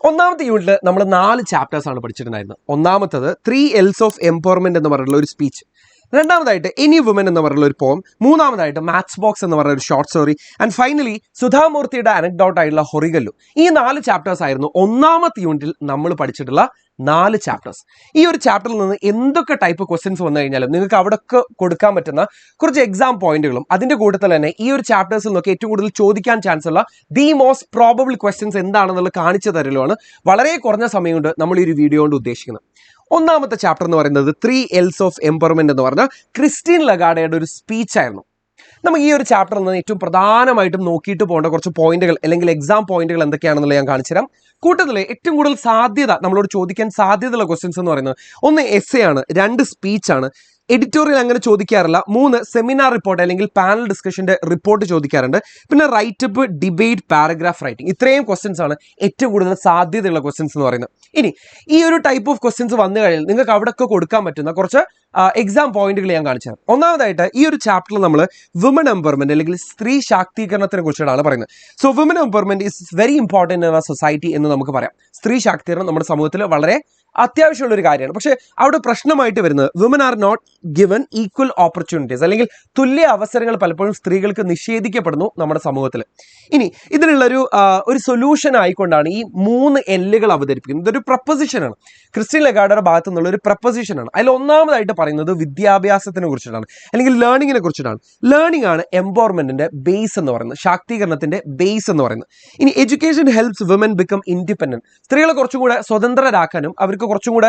ഒന്നാമത്തെ യൂണിറ്റിൽ നമ്മൾ 4 ചാപ്റ്റേഴ്സ് ആണ് പഠിച്ചിട്ടുണ്ടായിരുന്നത്. ഒന്നാമത്തത് 3 L's ഓഫ് എംപവർമെന്റ് എന്ന് പറഞ്ഞുള്ള ഒരു സ്പീച്ച്, രണ്ടാമതായിട്ട് എനി വുമൻ എന്ന് പറഞ്ഞുള്ള ഒരു പോം, മൂന്നാമതായിട്ട് മാത്സ് ബോക്സ് എന്ന് പറഞ്ഞ ഒരു ഷോർട്ട് സ്റ്റോറി, ആൻഡ് ഫൈനലി സുധാമൂർത്തിയുടെ അനക്ഡോട്ട് ആയിട്ടുള്ള ഹൊറിഗല്ലു. ഈ 4 ചാപ്റ്റേഴ്സ് ആയിരുന്നു ഒന്നാമത്തെ യൂണിറ്റിൽ നമ്മൾ പഠിച്ചിട്ടുള്ള 4 ചാപ്റ്റേഴ്സ്. ഈ ഒരു ചാപ്റ്ററിൽ നിന്ന് എന്തൊക്കെ ടൈപ്പ് ക്വസ്റ്റ്യൻസ് വന്നു കഴിഞ്ഞാലും നിങ്ങൾക്ക് അവിടെയൊക്കെ കൊടുക്കാൻ പറ്റുന്ന കുറച്ച് എക്സാം പോയിന്റുകളും അതിന്റെ കൂട്ടത്തിൽ തന്നെ ഈ ഒരു ചാപ്റ്റേഴ്സിൽ നിന്നൊക്കെ ഏറ്റവും കൂടുതൽ ചോദിക്കാൻ ചാൻസ് ഉള്ള ദി മോസ്റ്റ് പ്രോബബിൾ ക്വസ്റ്റ്യൻസ് എന്താണെന്നുള്ളത് കാണിച്ചു തരലുമാണ് വളരെ കുറഞ്ഞ സമയം കൊണ്ട് നമ്മൾ ഈ ഒരു വീഡിയോ കൊണ്ട് ഉദ്ദേശിക്കുന്നത്. ഒന്നാമത്തെ ചാപ്റ്റർ എന്ന് പറയുന്നത് 3 L's ഓഫ് എംപവർമെന്റ് എന്ന് പറഞ്ഞ ക്രിസ്റ്റീൻ ലഗാർഡയുടെ ഒരു സ്പീച്ച് ആയിരുന്നു. നമുക്ക് ഈ ഒരു ചാപ്റ്ററിൽ നിന്ന് ഏറ്റവും പ്രധാനമായിട്ടും നോക്കിയിട്ട് പോകേണ്ട കുറച്ച് പോയിന്റുകൾ അല്ലെങ്കിൽ എക്സാം പോയിന്റുകൾ എന്തൊക്കെയാണെന്നുള്ളത് ഞാൻ കാണിച്ചു തരാം. കൂട്ടത്തിൽ ഏറ്റവും കൂടുതൽ സാധ്യത നമ്മളോട് ചോദിക്കാൻ സാധ്യതയുള്ള ക്വസ്റ്റ്യൻസ് എന്ന് പറയുന്നത് 1 essay ആണ്, 2 സ്പീച്ചാണ്, എഡിറ്റോറിയൽ അങ്ങനെ ചോദിക്കാറില്ല, 3 സെമിനാർ റിപ്പോർട്ട് അല്ലെങ്കിൽ പാനൽ ഡിസ്കഷന്റെ റിപ്പോർട്ട് ചോദിക്കാറുണ്ട്, പിന്നെ റൈറ്റപ്പ്, ഡിബേറ്റ്, പാരഗ്രാഫ് റൈറ്റിംഗ്. ഇത്രയും ക്വസ്റ്റ്യൻസ് ആണ് ഏറ്റവും കൂടുതൽ സാധ്യതയുള്ള ക്വസ്റ്റ്യൻസ് എന്ന് പറയുന്നത്. ഇനി ഈ ഒരു ടൈപ്പ് ഓഫ് ക്വസ്റ്റ്യൻസ് വന്നു കഴിഞ്ഞാൽ നിങ്ങൾക്ക് അവിടെയൊക്കെ കൊടുക്കാൻ പറ്റുന്ന കുറച്ച് എക്സാം പോയിന്റുകൾ ഞാൻ കാണിച്ചു തരാം. ഒന്നാമതായിട്ട് ഈ ഒരു ചാപ്റ്ററിൽ നമ്മൾ വുമൺ എംപവർമെന്റ് അല്ലെങ്കിൽ സ്ത്രീ ശാക്തീകരണത്തിനെ കുറിച്ചാണ് പറയുന്നത്. So woman empowerment is very important in our society എന്ന് നമുക്ക് പറയാം. സ്ത്രീ ശാക്തീകരണം നമ്മുടെ സമൂഹത്തിൽ വളരെ അത്യാവശ്യമുള്ള ഒരു കാര്യമാണ്. പക്ഷേ അവിടെ പ്രശ്നമായിട്ട് വരുന്നത് woman are not given equal opportunities അല്ലെങ്കിൽ തുല്യ അവസരങ്ങൾ പലപ്പോഴും സ്ത്രീകൾക്ക് നിഷേധിക്കപ്പെടുന്നു നമ്മുടെ സമൂഹത്തിൽ. ഇനി ഇതിനുള്ള ഒരു സൊല്യൂഷൻ ആയിക്കൊണ്ടാണ് ഈ 3 എല്ലുകൾ അവതരിപ്പിക്കുന്നത്. ഇതൊരു പ്രപ്പോസിഷനാണ്, ക്രിസ്റ്റീൻ ലഗാർഡയുടെ ഭാഗത്തു നിന്നുള്ള ഒരു പ്രപ്പോസിഷനാണ്. അതിൽ ഒന്നാമതായിട്ട് പറയുന്നത് വിദ്യാഭ്യാസത്തിനെ കുറിച്ചിട്ടാണ് അല്ലെങ്കിൽ ലേണിങ്ങിനെ കുറിച്ചിട്ടാണ്. ലേണിംഗ് ആണ് എംപവർമെന്റിന്റെ ബേസ് എന്ന് പറയുന്നത്, ശാക്തീകരണത്തിന്റെ ബേസ് എന്ന് പറയുന്നത്. ഇനി education helps women become independent. സ്ത്രീകളെ കുറച്ചും കൂടെ സ്വതന്ത്രരാക്കാനും അവർക്ക് കുറച്ചും കൂടെ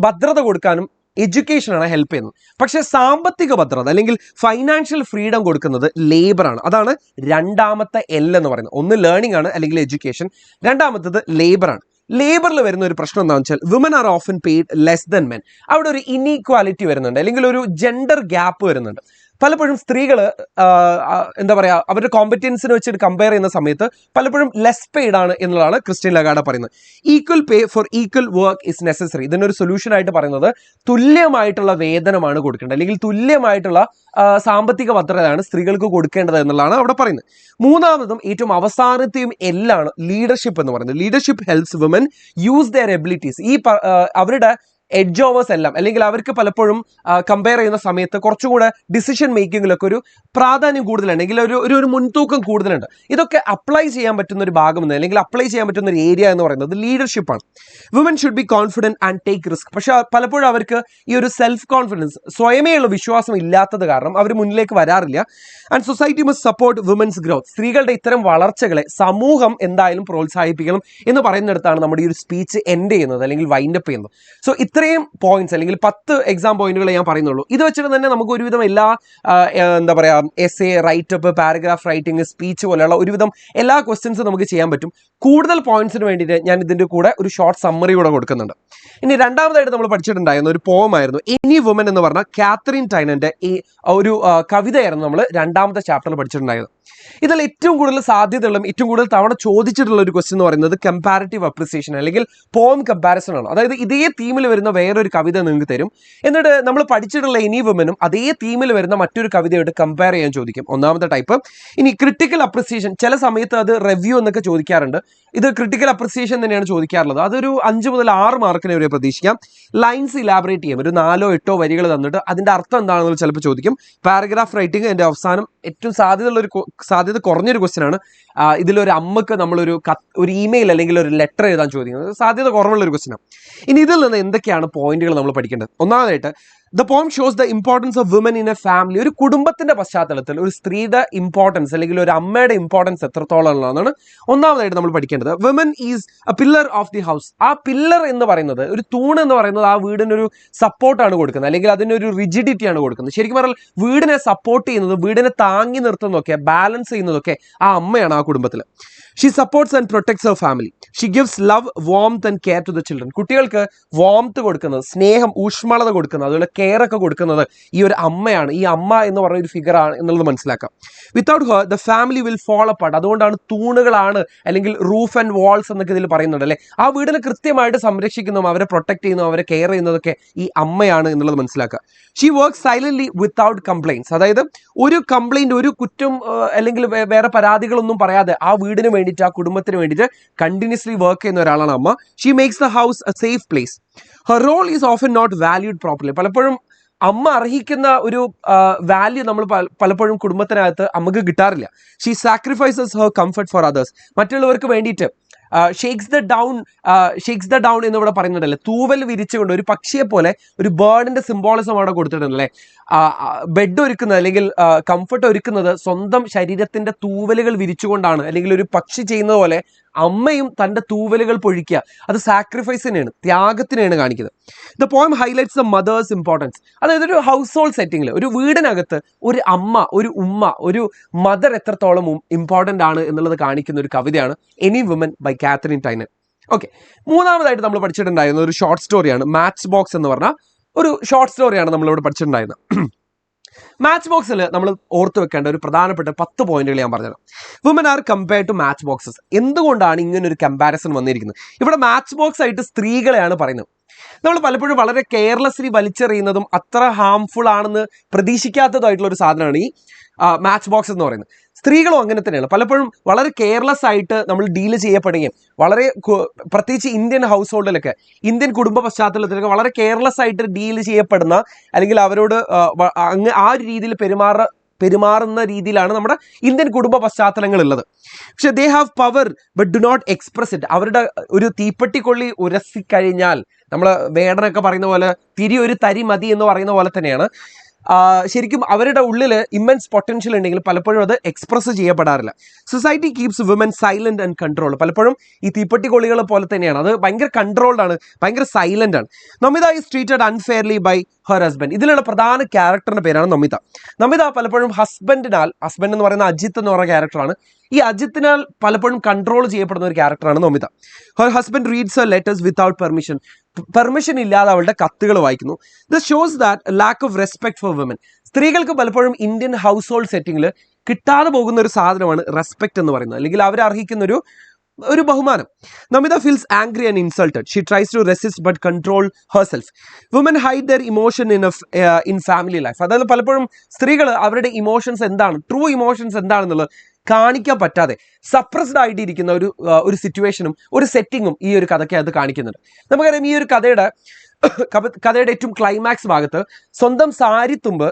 ഭദ്രത കൊടുക്കാനും എഡ്യൂക്കേഷനാണ് ഹെൽപ്പ് ചെയ്യുന്നത്. പക്ഷെ സാമ്പത്തിക ഭദ്രത അല്ലെങ്കിൽ ഫൈനാൻഷ്യൽ ഫ്രീഡം കൊടുക്കുന്നത് ലേബർ ആണ്. അതാണ് രണ്ടാമത്തെ എൽ എന്ന് പറയുന്നത്. ഒന്ന് ലേണിംഗ് ആണ് അല്ലെങ്കിൽ എഡ്യൂക്കേഷൻ, രണ്ടാമത്തത് ലേബർ ആണ്. ലേബറിൽ വരുന്ന ഒരു പ്രശ്നം എന്താണെന്ന് വെച്ചാൽ women are often paid less than men. അവിടെ ഒരു ഇനീക്വാലിറ്റി വരുന്നുണ്ട് അല്ലെങ്കിൽ ഒരു ജെൻഡർ ഗ്യാപ്പ് വരുന്നുണ്ട്. പലപ്പോഴും സ്ത്രീകൾ എന്താ പറയുക, അവരുടെ കോമ്പറ്റൻസിനെ വെച്ചിട്ട് കമ്പയർ ചെയ്യുന്ന സമയത്ത് പലപ്പോഴും ലെസ് പെയ്ഡ് ആണ് എന്നുള്ളതാണ് ക്രിസ്റ്റീൻ ലഗാർഡ പറയുന്നത്. Equal pay for equal work is necessary. ഇതിനൊരു സൊല്യൂഷൻ ആയിട്ട് പറയുന്നത് തുല്യമായിട്ടുള്ള വേതനമാണ് കൊടുക്കേണ്ടത് അല്ലെങ്കിൽ തുല്യമായിട്ടുള്ള സാമ്പത്തിക ഭദ്രതയാണ് സ്ത്രീകൾക്ക് കൊടുക്കേണ്ടത് എന്നുള്ളതാണ് അവിടെ പറയുന്നത്. മൂന്നാമതും ഏറ്റവും അവസാനത്തെയും എല്ലാണ് ലീഡർഷിപ്പ് എന്ന് പറയുന്നത്. Leadership helps women use their abilities. ഈ അവരുടെ എഡ്ജ് ഓവേഴ്സ് എല്ലാം അല്ലെങ്കിൽ അവർക്ക് പലപ്പോഴും കമ്പയർ ചെയ്യുന്ന സമയത്ത് കുറച്ചുകൂടെ ഡിസിഷൻ മേക്കിങ്ങിലൊക്കെ ഒരു പ്രാധാന്യം കൂടുതലുണ്ട് അല്ലെങ്കിൽ ഒരു മുൻതൂക്കം കൂടുതലുണ്ട്. ഇതൊക്കെ അപ്ലൈ ചെയ്യാൻ പറ്റുന്ന ഒരു ഭാഗം അല്ലെങ്കിൽ അപ്ലൈ ചെയ്യാൻ പറ്റുന്ന ഒരു ഏരിയ എന്ന് പറയുന്നത് ലീഡർഷിപ്പാണ്. Woman should be confident and take risk. പക്ഷെ പലപ്പോഴും അവർക്ക് ഈ ഒരു സെൽഫ് കോൺഫിഡൻസ്, സ്വയമേയുള്ള വിശ്വാസം ഇല്ലാത്തത് കാരണം അവർ മുന്നിലേക്ക് വരാറില്ല. And society must support women's growth. സ്ത്രീകളുടെ ഇത്തരം വളർച്ചകളെ സമൂഹം എന്തായാലും പ്രോത്സാഹിപ്പിക്കണം എന്ന് പറയുന്നിടത്താണ് നമ്മുടെ ഈ ഒരു സ്പീച്ച് എൻഡ് ചെയ്യുന്നത് അല്ലെങ്കിൽ വൈൻഡപ്പ് ചെയ്യുന്നത്. സോ ഇത്രയും പോയിന്റ്സ് അല്ലെങ്കിൽ 10 എക്സാം പോയിന്റുകൾ ഞാൻ പറയുന്നുള്ളൂ. ഇത് വെച്ചിട്ട് തന്നെ നമുക്ക് ഒരുവിധം എല്ലാ എന്താ പറയുക essay, writeup, paragraph writing, speech പോലെയുള്ള ഒരുവിധം എല്ലാ ക്വസ്റ്റ്യൻസും നമുക്ക് ചെയ്യാൻ പറ്റും. കൂടുതൽ പോയിന്റ്സിന് വേണ്ടിയിട്ട് ഞാൻ ഇതിൻ്റെ കൂടെ ഒരു ഷോർട്ട് സമ്മറി കൂടെ കൊടുക്കുന്നുണ്ട്. ഇനി രണ്ടാമതായിട്ട് നമ്മൾ പഠിച്ചിട്ടുണ്ടായിരുന്ന ഒരു പോമായിരുന്നു എനി വുമൻ എന്ന് പറഞ്ഞ കാത്തറിൻ ടൈനന്റെ ഈ ഒരു കവിതയായിരുന്നു നമ്മൾ രണ്ടാമത്തെ ചാപ്റ്ററിൽ പഠിച്ചിട്ടുണ്ടായത്. ഇതിൽ ഏറ്റവും കൂടുതൽ സാധ്യതയുള്ള ഏറ്റവും കൂടുതൽ തവണ ചോദിച്ചിട്ടുള്ള ഒരു ക്വസ്റ്റ്യൻ എന്ന് പറയുന്നത് കമ്പാരിറ്റീവ് അപ്രിസിയേഷൻ അല്ലെങ്കിൽ പോം കമ്പാരിസൺ ആണ്. അതായത് ഇതേ തീമിൽ വരുന്ന വേറൊരു കവിത നിങ്ങൾക്ക് തരും, എന്നിട്ട് നമ്മൾ പഠിച്ചിട്ടുള്ള എനി വുമനും അതേ തീമിൽ വരുന്ന മറ്റൊരു കവിതയായിട്ട് കമ്പയർ ചെയ്യാൻ ചോദിക്കും. ഒന്നാമത്തെ ടൈപ്പ്. ഇനി ക്രിട്ടിക്കൽ അപ്രിസിയേഷൻ, ചില സമയത്ത് അത് റിവ്യൂ എന്നൊക്കെ ചോദിക്കാറുണ്ട്. ഇത് ക്രിട്ടിക്കൽ അപ്രിസിയേഷൻ തന്നെയാണ് ചോദിക്കാറുള്ളത്. അതൊരു 5 മുതൽ 6 മാർക്കിനെ വരെ പ്രതീക്ഷിക്കാം. ലൈൻസ് ഇലാബറേറ്റ് ചെയ്യാം, ഒരു 4 or 8 വരികൾ തന്നിട്ട് അതിന്റെ അർത്ഥം എന്താണെന്ന് ചിലപ്പോൾ ചോദിക്കും. പാരഗ്രാഫ് റൈറ്റിംഗ് എൻ്റെ അവസാനം ഏറ്റവും സാധ്യത കുറഞ്ഞൊരു ക്വസ്റ്റ്യൻ ആണ്. ഇതിലൊരു അമ്മക്ക് നമ്മളൊരു ഇമെയിൽ അല്ലെങ്കിൽ ഒരു ലെറ്റർ എഴുതാൻ ചോദിക്കുന്നത് സാധ്യത കുറവുള്ള ഒരു ക്വസ്റ്റ്യൻ ആണ്. ഇനി ഇതിൽ നിന്ന് എന്തൊക്കെയാണ് പോയിന്റുകൾ നമ്മൾ പഠിക്കേണ്ടത്? ഒന്നാമതായിട്ട് the poem shows the importance of woman in a family. ഒരു കുടുംബത്തിന്റെ പശ്ചാത്തലത്തിൽ ഒരു സ്ത്രീയുടെ ഇമ്പോർട്ടൻസ് അല്ലെങ്കിൽ ഒരു അമ്മയുടെ ഇമ്പോർട്ടൻസ് എത്രത്തോളം ഉള്ളതാണ് ഒന്നാമതായിട്ട് നമ്മൾ പഠിക്കേണ്ടത്. Woman is a pillar of the house. ആ പില്ലർ എന്ന് പറയുന്നത്, ഒരു തൂണ് എന്ന് പറയുന്നത് ആ വീടിനൊരു സപ്പോർട്ടാണ് കൊടുക്കുന്നത് അല്ലെങ്കിൽ അതിനൊരു റിജിഡിറ്റിയാണ് കൊടുക്കുന്നത്. ശരിക്കും പറഞ്ഞാൽ വീടിനെ സപ്പോർട്ട് ചെയ്യുന്നതും വീടിനെ താങ്ങി നിർത്തുന്നതൊക്കെ ബാലൻസ് ചെയ്യുന്നതൊക്കെ ആ അമ്മയാണ് ആ കുടുംബത്തിൽ. She supports and protects her family. She gives love, warmth and care to the children. കുട്ടികൾക്ക് വാംത്ത് കൊടുക്കുന്നത്, സ്നേഹം, ഊഷ്മളത കൊടുക്കുന്നത്, അതുപോലെ കെയർ ഒക്കെ കൊടുക്കുന്നത് ഈ ഒരു അമ്മയാണ്. ഈ അമ്മ എന്ന് പറയുന്ന ഒരു ഫിഗർ ആണ് എന്നുള്ളത് മനസ്സിലാക്കാം. Without her the family will fall apart. അതുകൊണ്ടാണ് തൂണുകളാണ് അല്ലെങ്കിൽ റൂഫ് ആൻഡ് വാൾസ് എന്നൊക്കെ ഇതിൽ പറയുന്നുണ്ട് അല്ലേ. ആ വീടിനെ കൃത്യമായിട്ട് സംരക്ഷിക്കുന്നതും അവരെ പ്രൊട്ടക്ട് ചെയ്യുന്നതും അവരെ കെയർ ചെയ്യുന്നതൊക്കെ ഈ അമ്മയാണ് എന്നുള്ളത് മനസ്സിലാക്കുക. She work silently without complaints. അതായത് ഒരു കംപ്ലൈന്റ്, ഒരു കുറ്റം അല്ലെങ്കിൽ വേറെ പരാതികളൊന്നും പറയാതെ ആ വീടിന് വേണ്ടിയിട്ട്, ആ കുടുംബത്തിന് വേണ്ടിയിട്ട് കണ്ടിന്യൂസ്ലി വർക്ക് ചെയ്യുന്ന ഒരാളാണ് അമ്മ. She makes the house a safe place. Her role is often not valued properly. പലപ്പോഴും അമ്മ അർഹിക്കുന്ന ഒരു വാല്യൂ നമ്മൾ പലപ്പോഴും കുടുംബത്തിനകത്ത് അമ്മക്ക് കിട്ടാറില്ല. She sacrifices her comfort for others. മറ്റുള്ളവർക്ക് വേണ്ടിയിട്ട് ഷേക്സ് ദ ഡൗൺ എന്നിവിടെ പറയുന്നുണ്ടല്ലേ, തൂവൽ വിരിച്ചുകൊണ്ട് ഒരു പക്ഷിയെ പോലെ ഒരു ബേർഡിന്റെ സിംബോളിസം അവിടെ കൊടുത്തിട്ടുണ്ടല്ലേ. ബെഡ് ഒരുക്കുന്നത് അല്ലെങ്കിൽ കംഫർട്ട് ഒരുക്കുന്നത് സ്വന്തം ശരീരത്തിന്റെ തൂവലുകൾ വിരിച്ചുകൊണ്ടാണ്, അല്ലെങ്കിൽ ഒരു പക്ഷി ചെയ്യുന്നത് പോലെ അമ്മയും തൻ്റെ തൂവലുകൾ പൊഴിക്കുക. അത് സാക്രിഫൈസിനെയാണ്, ത്യാഗത്തിനെയാണ് കാണിക്കുന്നത്. The poem highlights the mother's importance. അതായത് ഒരു ഹൗസ് ഹോൾഡ് സെറ്റിങ്ങിൽ, ഒരു വീടിനകത്ത് ഒരു അമ്മ, ഒരു ഉമ്മ, ഒരു മദർ എത്രത്തോളം ഇമ്പോർട്ടൻ്റ് ആണ് എന്നുള്ളത് കാണിക്കുന്ന ഒരു കവിതയാണ് any woman by Katharine Tynan. Okay, മൂന്നാമതായിട്ട് നമ്മൾ പഠിച്ചിട്ടുണ്ടായിരുന്ന ഒരു ഷോർട്ട് സ്റ്റോറിയാണ് മാച്ച് ബോക്സ് എന്ന് പറഞ്ഞ ഒരു ഷോർട്ട് സ്റ്റോറിയാണ് നമ്മളിവിടെ പഠിച്ചിട്ടുണ്ടായിരുന്നത്. മാച്ച് ബോക്സിൽ നമ്മൾ ഓർത്ത് വെക്കേണ്ട ഒരു പ്രധാനപ്പെട്ട 10 പോയിന്റുകൾ ഞാൻ പറഞ്ഞുതരാം. Woman are compared to match boxes. എന്തുകൊണ്ടാണ് ഇങ്ങനെ ഒരു കമ്പാരിസൺ വന്നിരിക്കുന്നത്? ഇവിടെ മാച്ച് ബോക്സ് ആയിട്ട് സ്ത്രീകളെയാണ് പറയുന്നത്. നമ്മൾ പലപ്പോഴും വളരെ കെയർലെസ്ലി വലിച്ചെറിയുന്നതും അത്ര ഹാംഫുൾ ആണെന്ന് പ്രതീക്ഷിക്കാത്തതായിട്ടുള്ള ഒരു സാധനമാണ് ഈ മാച്ച് ബോക്സ് എന്ന് പറയുന്നത്. സ്ത്രീകളും അങ്ങനെ തന്നെയാണ്. പലപ്പോഴും വളരെ കെയർലെസ് ആയിട്ട് നമ്മൾ ഡീൽ ചെയ്യപ്പെടുകയും വളരെ പ്രത്യേകിച്ച് ഇന്ത്യൻ ഹൗസ് ഹോൾഡിലൊക്കെ, ഇന്ത്യൻ കുടുംബ പശ്ചാത്തലത്തിലൊക്കെ വളരെ കെയർലെസ് ആയിട്ട് ഡീൽ ചെയ്യപ്പെടുന്ന, അല്ലെങ്കിൽ അവരോട് ആ ഒരു രീതിയിൽ പെരുമാറുന്ന രീതിയിലാണ് നമ്മുടെ ഇന്ത്യൻ കുടുംബ പശ്ചാത്തലങ്ങളുള്ളത്. പക്ഷെ they have power but do not express it. അവരുടെ ഒരു തീപ്പെട്ടിക്കൊള്ളി ഉരസിക്കഴിഞ്ഞാൽ, നമ്മൾ വേടനൊക്കെ പറയുന്ന പോലെ ഒരു തരി മതി എന്ന് പറയുന്ന പോലെ തന്നെയാണ്, ശരിക്കും അവരുടെ ഉള്ളിൽ ഇമ്മൻസ് പൊട്ടൻഷ്യൽ ഉണ്ടെങ്കിൽ പലപ്പോഴും അത് എക്സ്പ്രസ് ചെയ്യപ്പെടാറില്ല. Society keeps women silent and controlled. പലപ്പോഴും ഈ തീപ്പെട്ടിക്കൊള്ളികൾ പോലെ തന്നെയാണ്, അത് ഭയങ്കര കൺട്രോൾഡ് ആണ്, ഭയങ്കര സൈലന്റ് ആണ്. Namita is treated unfairly by her husband. ഇതിലുള്ള പ്രധാന ക്യാരക്ടറിന്റെ പേരാണ് നമിത. നമിത പലപ്പോഴും ഹസ്ബൻഡ് എന്ന് പറയുന്ന അജിത്ത് എന്ന് പറയുന്ന ക്യാരക്ടറാണ്. ഈ അജിത്തിനാൽ പലപ്പോഴും കൺട്രോൾ ചെയ്യപ്പെടുന്ന ഒരു ക്യാരക്ടറാണ് Namita. Her husband reads her letters without permission ഇല്ലാതെ അവളുടെ കത്തുകൾ വായിക്കുന്നു. This shows that lack of respect for women. സ്ത്രീകൾക്ക് പലപ്പോഴും ഇന്ത്യൻ ഹൗസ് ഹോൾഡ് സെറ്റിങ്ങിൽ കിട്ടാതെ പോകുന്ന ഒരു സാധനമാണ് റെസ്പെക്ട് എന്ന് പറയുന്നത്, അല്ലെങ്കിൽ അവർ അർഹിക്കുന്ന ഒരു ബഹുമാനം. Namita feels angry and insulted. She tries to resist but control herself. Woman hide their emotion in family life. അതായത് പലപ്പോഴും സ്ത്രീകൾ അവരുടെ ഇമോഷൻസ് എന്താണ്, ട്രൂ ഇമോഷൻസ് എന്താണെന്നുള്ളത് കാണിക്കാൻ പറ്റാതെ സപ്രസ്ഡ് ആയിട്ടിരിക്കുന്ന ഒരു സിറ്റുവേഷനും ഒരു സെറ്റിങ്ങും ഈ ഒരു കഥയ്ക്കകത്ത് കാണിക്കുന്നുണ്ട്. നമുക്കറിയാം, ഈ ഒരു കഥയുടെ ഏറ്റവും ക്ലൈമാക്സ് ഭാഗത്ത് സ്വന്തം സാരിത്തുമ്പ്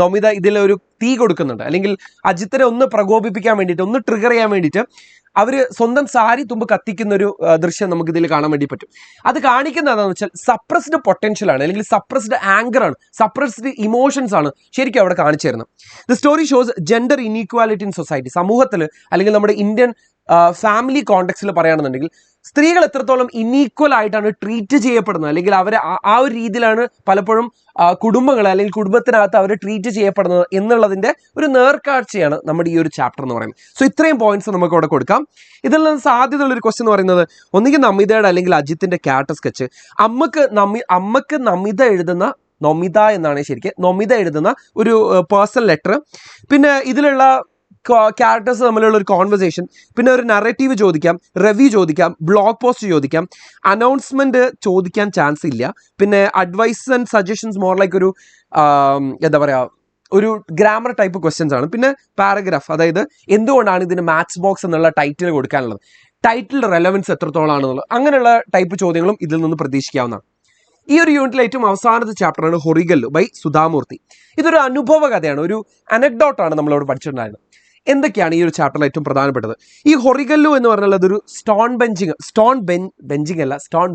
നമിത ഇതിലൊരു തീ കൊടുക്കുന്നുണ്ട്, അല്ലെങ്കിൽ അജിത്തിനെ ഒന്ന് പ്രകോപിപ്പിക്കാൻ വേണ്ടിയിട്ട്, ഒന്ന് ട്രിഗർ ചെയ്യാൻ വേണ്ടിയിട്ട് അവർ സ്വന്തം സാരി തുമ്പ് കത്തിക്കുന്ന ഒരു ദൃശ്യം നമുക്ക് ഇതിൽ കാണാൻ വേണ്ടി പറ്റും. അത് കാണിക്കുന്നത് എന്താണെന്ന് വെച്ചാൽ സപ്രസ്ഡ് പൊട്ടൻഷ്യൽ ആണ്, അല്ലെങ്കിൽ സപ്രസ്ഡ് ആങ്കർ ആണ്, സപ്രസ്ഡ് ഇമോഷൻസ് ആണ് ശരിക്കും അവിടെ കാണിച്ചു തരുന്നത്. The story shows gender inequality in society. സമൂഹത്തിൽ അല്ലെങ്കിൽ നമ്മുടെ ഇന്ത്യൻ ഫാമിലി കോണ്ടെക്സ്റ്റിൽ പറയുകയാണെന്നുണ്ടെങ്കിൽ സ്ത്രീകൾ എത്രത്തോളം ഇനീക്വൽ ആയിട്ടാണ് ട്രീറ്റ് ചെയ്യപ്പെടുന്നത്, അല്ലെങ്കിൽ അവരെ ആ ഒരു രീതിയിലാണ് പലപ്പോഴും കുടുംബങ്ങൾ അല്ലെങ്കിൽ കുടുംബത്തിനകത്ത് അവർ ട്രീറ്റ് ചെയ്യപ്പെടുന്നത് എന്നുള്ളതിൻ്റെ ഒരു നേർക്കാഴ്ചയാണ് നമ്മുടെ ഈ ഒരു ചാപ്റ്റർ എന്ന് പറയുന്നത്. സോ ഇത്രയും പോയിന്റ്സ് നമുക്ക് അവിടെ കൊടുക്കാം. ഇതിൽ നിന്ന് സാധ്യതയുള്ളൊരു ക്വസ്റ്റ്യൻ എന്ന് പറയുന്നത് ഒന്നുകിൽ നമിതയുടെ അല്ലെങ്കിൽ അജിത്തിന്റെ ക്യാരക്ടർ സ്കെച്ച്, അമ്മക്ക് നമിത എന്നാണ് ശരിക്കും നമിത എഴുതുന്ന ഒരു പേഴ്സണൽ ലെറ്റർ, പിന്നെ ഇതിലുള്ള ക്യാരക്ടേഴ്സ് തമ്മിലുള്ള ഒരു കോൺവെർസേഷൻ, പിന്നെ ഒരു നറേറ്റീവ് ചോദിക്കാം, റിവ്യൂ ചോദിക്കാം, ബ്ലോഗ് പോസ്റ്റ് ചോദിക്കാം, അനൗൺസ്മെന്റ് ചോദിക്കാൻ ചാൻസ് ഇല്ല, പിന്നെ advice and suggestions more like ഒരു എന്താ പറയുക, ഒരു ഗ്രാമർ ടൈപ്പ് ക്വസ്റ്റ്യൻസ് ആണ്. പിന്നെ പാരഗ്രാഫ്, അതായത് എന്തുകൊണ്ടാണ് ഇതിന് മാച്ച് ബോക്സ് എന്നുള്ള ടൈറ്റിൽ കൊടുക്കാനുള്ളത്, ടൈറ്റിൽ റെലവൻസ് എത്രത്തോളാണെന്നുള്ളത്, അങ്ങനെയുള്ള ടൈപ്പ് ചോദ്യങ്ങളും ഇതിൽ നിന്ന് പ്രതീക്ഷിക്കാവുന്നതാണ്. ഈ ഒരു യൂണിറ്റിലെ ഏറ്റവും അവസാനത്തെ ചാപ്റ്ററാണ് ഹൊറിഗല്ലു ബൈ സുധാമൂർത്തി. ഇതൊരു അനുഭവ കഥയാണ്, ഒരു അനക്ഡോട്ടാണ് നമ്മളവിടെ പഠിച്ചിട്ടുണ്ടായിരുന്നത്. എന്തൊക്കെയാണ് ഈ ഒരു ചാപ്റ്ററിൽ ഏറ്റവും പ്രധാനപ്പെട്ടത്? ഈ ഹൊറിഗല്ലു എന്ന് പറഞ്ഞാൽ അതൊരു സ്റ്റോൺ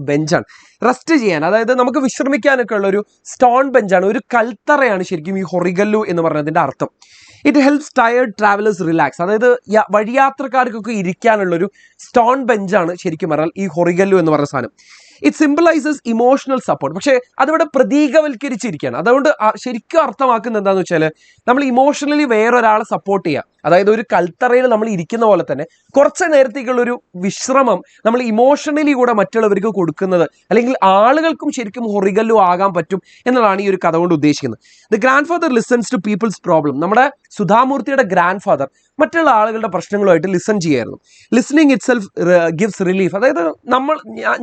ബെഞ്ചാണ്, റെസ്റ്റ് ചെയ്യാൻ, അതായത് നമുക്ക് വിശ്രമിക്കാനൊക്കെ ഉള്ള ഒരു സ്റ്റോൺ ബെഞ്ചാണ്, ഒരു കൽത്തറയാണ് ശരിക്കും ഈ ഹൊറിഗല്ലു എന്ന് പറഞ്ഞതിൻ്റെ അർത്ഥം. It helps tired travellers relax. അതായത് വഴിയാത്രക്കാർക്കൊക്കെ ഇരിക്കാനുള്ളൊരു സ്റ്റോൺ ബെഞ്ചാണ് ശരിക്കും പറഞ്ഞാൽ ഈ ഹൊറിഗല്ലു എന്ന് പറഞ്ഞ സാധനം. It symbolises emotional support. പക്ഷേ അതിവിടെ പ്രതീകവൽക്കരിച്ചിരിക്കുകയാണ്. അതുകൊണ്ട് ശരിക്കും അർത്ഥമാക്കുന്നത് എന്താണെന്ന് വെച്ചാൽ നമ്മൾ ഇമോഷണലി വേറൊരാളെ സപ്പോർട്ട് ചെയ്യുക. അതായത് ഒരു കൽത്തറയിൽ നമ്മൾ ഇരിക്കുന്ന പോലെ തന്നെ കുറച്ച് നേരത്തേക്കുള്ളൊരു വിശ്രമം നമ്മൾ ഇമോഷണലി കൂടെ മറ്റുള്ളവർക്ക് കൊടുക്കുന്നത്, അല്ലെങ്കിൽ ആളുകൾക്കും ശരിക്കും ഹൊറിഗല്ലു ആകാൻ പറ്റും എന്നുള്ളതാണ് ഈ ഒരു കഥ കൊണ്ട് ഉദ്ദേശിക്കുന്നത്. The grandfather listens to people's problem. നമ്മുടെ സുധാമൂർത്തിയുടെ ഗ്രാൻഡ് ഫാദർ മറ്റുള്ള ആളുകളുടെ പ്രശ്നങ്ങളുമായിട്ട് ലിസൺ ചെയ്യായിരുന്നു. Listening itself gives relief. അതായത്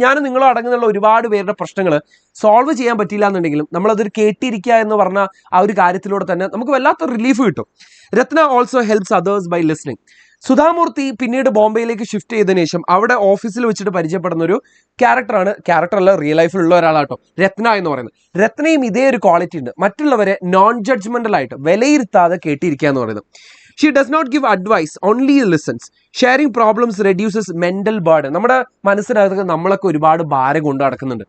ഞാനും നിങ്ങളോ അടങ്ങുന്നുള്ള ഒരുപാട് പേരുടെ പ്രശ്നങ്ങൾ സോൾവ് ചെയ്യാൻ പറ്റില്ല എന്നുണ്ടെങ്കിലും നമ്മളതൊരു കേട്ടിരിക്കുക എന്ന് പറഞ്ഞ ആ ഒരു കാര്യത്തിലൂടെ തന്നെ നമുക്ക് വല്ലാത്ത റിലീഫ് കിട്ടും. രത്ന also helps others by listening. Sudha Murty പിന്നീട് ബോംബെയിലേക്ക് ഷിഫ്റ്റ് ചെയ്തതിനു ശേഷം അവിടെ ഓഫീസിൽ വെച്ചിട്ട് പരിചയപ്പെടുന്ന ഒരു ക്യാരക്ടറല്ല, റിയൽ ലൈഫിലുള്ള ഒരാളാട്ടോ, രത്ന എന്ന് പറയുന്നത്. രത്നയും ഇതേ ഒരു ക്വാളിറ്റി ഉണ്ട്, മറ്റുള്ളവരെ നോൺ ജഡ്ജ്മെന്റൽ ആയിട്ട് വിലയിരുത്താതെ കേട്ടിരിക്കുക എന്ന് പറയുന്നത്. She does not give advice, only listens. Sharing problems reduces mental burden. നമ്മുടെ മനസ്സിനകത്ത് നമ്മളൊക്കെ ഒരുപാട് ഭാരം കൊണ്ട് നടക്കുന്നുണ്ട്.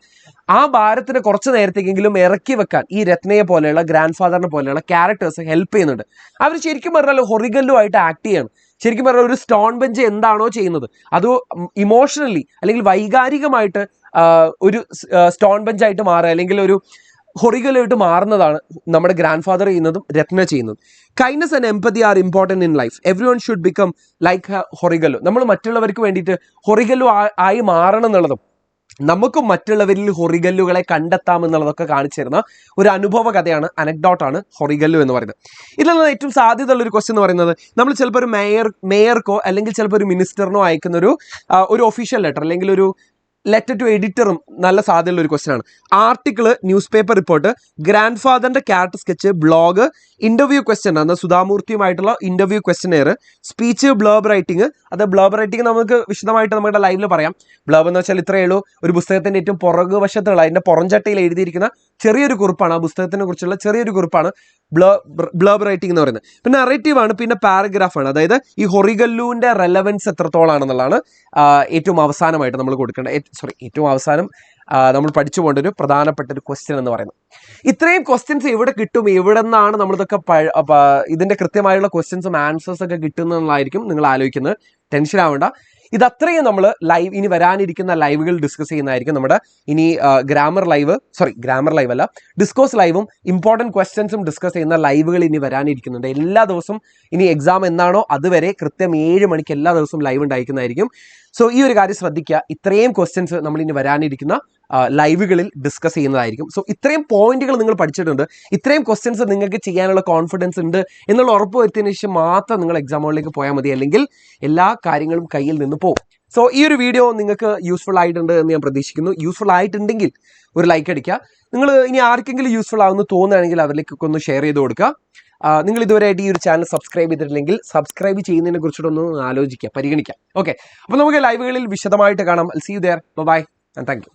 ആ ഭാരത്തിന് കുറച്ച് നേരത്തേക്കെങ്കിലും ഇറക്കി വെക്കാൻ ഈ രത്നയെ പോലെയുള്ള, ഗ്രാൻഡ് ഫാദറിനെ പോലെയുള്ള ക്യാരക്ടേഴ്സ് ഹെൽപ്പ് ചെയ്യുന്നുണ്ട്. അവർ ശരിക്കും പറഞ്ഞാൽ ഹൊറിഗല്ലുമായിട്ട് ആക്ട് ചെയ്യാണ്. ശരിക്കും പറഞ്ഞാൽ ഒരു സ്റ്റോൺ ബെഞ്ച് എന്താണോ ചെയ്യുന്നത് അത് ഇമോഷണലി അല്ലെങ്കിൽ വൈകാരികമായിട്ട് ഒരു സ്റ്റോൺ ബെഞ്ചായിട്ട് മാറുക, അല്ലെങ്കിൽ ഒരു ഹൊറിഗലുമായിട്ട് മാറുന്നതാണ് നമ്മുടെ ഗ്രാൻഡ് ഫാദർ ചെയ്യുന്നതും രത്ന ചെയ്യുന്നതും. Kindness and empathy are important in life. Everyone should become like Horigallu. നമ്മൾ മറ്റുള്ളവർക്ക് വേണ്ടിയിട്ട് ഹൊറിഗല്ലു ആയി മാറണം എന്നുള്ളതും നമുക്കും മറ്റുള്ളവരിൽ ഹൊറിഗല്ലുകളെ കണ്ടെത്താമെന്നുള്ളതൊക്കെ കാണിച്ചു തരുന്ന ഒരു അനുഭവ കഥയാണ്, അനക്ഡോട്ടാണ് ഹൊറിഗല്ലു എന്ന് പറയുന്നത്. ഇതിൽ നിന്ന് ഏറ്റവും സാധ്യതയുള്ള ഒരു ക്വസ്റ്റ്യൻ എന്ന് പറയുന്നത്, നമ്മൾ ചിലപ്പോൾ ഒരു മേയർക്കോ അല്ലെങ്കിൽ ചിലപ്പോൾ ഒരു മിനിസ്റ്ററിനോ അയക്കുന്ന ഒരു ഒഫീഷ്യൽ ലെറ്റർ അല്ലെങ്കിൽ ഒരു ലെറ്റർ ടു എഡിറ്ററും നല്ല സാധ്യതയുള്ള ഒരു ക്വസ്റ്റ്യൻ ആണ്. Article, newspaper report, grand ഫാദറിന്റെ character sketch, blog, interview question ആണ് സുധാമൂർത്തിയുമായിട്ടുള്ള interview questionnaire, speech, blurb writing. അത് ബ്ലർബ് റൈറ്റിംഗ് നമുക്ക് വിശദമായിട്ട് നമ്മുടെ ലൈവിൽ പറയാം. ബ്ലർബ് എന്ന് വെച്ചാൽ ഇത്രയേ ഉള്ളൂ, ഒരു പുസ്തകത്തിന്റെ ഏറ്റവും പുറകു വശത്തുള്ള അതിന്റെ പുറംചട്ടയിൽ എഴുതിയിരിക്കുന്ന ചെറിയൊരു കുറിപ്പാണ്, ആ പുസ്തകത്തിനെ കുറിച്ചുള്ള ചെറിയൊരു കുറിപ്പാണ് ബ്ലർബ് റൈറ്റിംഗ് എന്ന് പറയുന്നത്. പിന്നെ നറേറ്റീവ് ആണ്, പിന്നെ പാരഗ്രാഫാണ്. അതായത് ഈ ഹൊറിഗല്ലുവിന്റെ റെലവൻസ് എത്രത്തോളാണെന്നുള്ളതാണ് ഏറ്റവും അവസാനമായിട്ട് നമ്മൾ കൊടുക്കേണ്ട, ഏറ്റവും അവസാനം നമ്മൾ പഠിച്ചു പോകേണ്ട ഒരു പ്രധാനപ്പെട്ട ഒരു ക്വസ്റ്റ്യൻ എന്ന് പറയുന്നത്. ഇത്രയും ക്വസ്റ്റ്യൻസ് എവിടെ കിട്ടും, എവിടെ നിന്നാണ് നമ്മളിതൊക്കെ ഇതിന്റെ കൃത്യമായുള്ള ക്വസ്റ്റ്യൻസും ആൻസേഴ്സ് ഒക്കെ കിട്ടുന്നതായിരിക്കും നിങ്ങൾ ആലോചിക്കുന്നത്. ടെൻഷൻ ആവേണ്ട, ഇതത്രയും നമ്മൾ ഇനി വരാനിരിക്കുന്ന ലൈവുകൾ ഡിസ്കസ് ചെയ്യുന്നതായിരിക്കും. നമ്മുടെ ഇനി ഗ്രാമർ ലൈവ് അല്ല, ഡിസ്കോസ് ലൈവും ഇമ്പോർട്ടൻറ്റ് ക്വസ്റ്റ്യൻസും ഡിസ്കസ് ചെയ്യുന്ന ലൈവുകൾ ഇനി വരാനിരിക്കുന്നുണ്ട്. എല്ലാ ദിവസവും ഇനി എക്സാം എന്നാണോ അതുവരെ കൃത്യം 7 മണിക്ക് എല്ലാ ദിവസവും ലൈവ് ഉണ്ടായിരിക്കുന്നതായിരിക്കും. സോ ഈ ഒരു കാര്യം ശ്രദ്ധിക്കുക, ഇത്രയും ക്വസ്റ്റ്യൻസ് നമ്മൾ ഇനി വരാനിരിക്കുന്ന ലൈവുകളിൽ ഡിസ്കസ് ചെയ്യുന്നതായിരിക്കും. സോ ഇത്രയും പോയിന്റുകൾ നിങ്ങൾ പഠിച്ചിട്ടുണ്ട്, ഇത്രയും ക്വസ്റ്റ്യൻസ് നിങ്ങൾക്ക് ചെയ്യാനുള്ള കോൺഫിഡൻസ് ഉണ്ട് എന്നുള്ള ഉറപ്പ് വരുത്തിയതിനു ശേഷം മാത്രം നിങ്ങൾ എക്സാം ഹോളിലേക്ക് പോയാൽ മതി, അല്ലെങ്കിൽ എല്ലാ കാര്യങ്ങളും കയ്യിൽ നിന്ന് പോകും. സോ ഈ ഒരു വീഡിയോ നിങ്ങൾക്ക് യൂസ്ഫുൾ ആയിട്ടുണ്ട് എന്ന് ഞാൻ പ്രതീക്ഷിക്കുന്നു. യൂസ്ഫുൾ ആയിട്ടുണ്ടെങ്കിൽ ഒരു ലൈക്ക് അടിക്കുക. നിങ്ങൾ ഇനി ആർക്കെങ്കിലും യൂസ്ഫുൾ ആവുമെന്ന് തോന്നുകയാണെങ്കിൽ അവരിലേക്കൊക്കെ ഒന്ന് ഷെയർ ചെയ്ത് കൊടുക്കുക. നിങ്ങൾ ഇതുവരെയായിട്ട് ഈ ഒരു ചാനൽ സബ്സ്ക്രൈബ് ചെയ്തിട്ടില്ലെങ്കിൽ സബ്സ്ക്രൈബ് ചെയ്യുന്നതിനെ കുറിച്ചിട്ടൊന്ന് ആലോചിക്കുക, പരിഗണിക്കാം. ഓക്കെ, അപ്പോൾ നമുക്ക് ലൈവുകളിൽ വിശദമായിട്ട് കാണാം. See you there, bye and thank U.